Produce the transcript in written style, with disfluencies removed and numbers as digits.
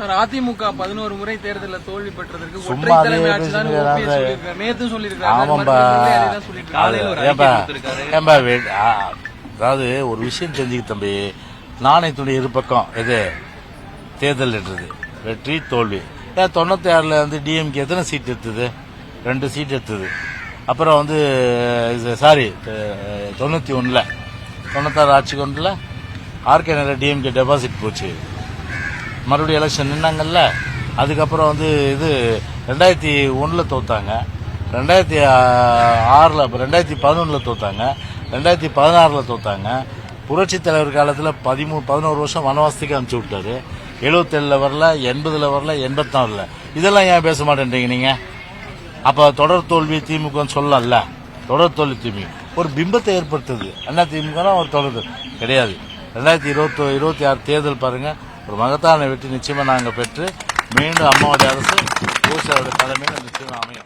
அதிமுக 11 முறை தேர்தலில் தோல்வி பெற்றதற்கு சும்மா நேத்து சொல்லியிருக்காரு. அதாவது ஒரு விஷயம் தெரிஞ்சுக்க தம்பி, நாணயத்துடைய இரு பக்கம் எது தேர்தல் வெற்றி தோல்வி. 96 வந்து டிஎம்கே எத்தனை சீட் எடுத்தது? 2 சீட் எடுத்தது. அப்புறம் வந்து சாரி 91 96 ஆட்சி கொண்டுல ஆர்கே நகர் டிஎம்கே டெபாசிட் போச்சு. மறுபடியும் எலெக்ஷன் நின்னாங்கல்ல. அதுக்கப்புறம் வந்து இது 2001 தோத்தாங்க, 2006 2011 தோத்தாங்க, 2016 தோத்தாங்க. புரட்சி தலைவர் காலத்தில் 11 வருஷம் வனவாசத்துக்கு அனுப்பிச்சு விட்டாரு. 77 வரல, 80 வரல, 84. இதெல்லாம் ஏன் பேச மாட்டேன்றீங்க நீங்க? அப்ப தொடர் தோல்வி திமுக சொல்லல. தொடர் தோல்வி திமுக ஒரு பிம்பத்தை ஏற்படுத்துது. அண்ணா திமுக ஒரு தொடர் கிடையாது. 2026 தேர்தல் பாருங்க, ஒரு மகத்தான வெற்றி நிச்சயமா நாங்கள் பெற்று மீண்டும் அம்மாவுடைய அரசு தலைமையில் நிச்சயமா அமையும்.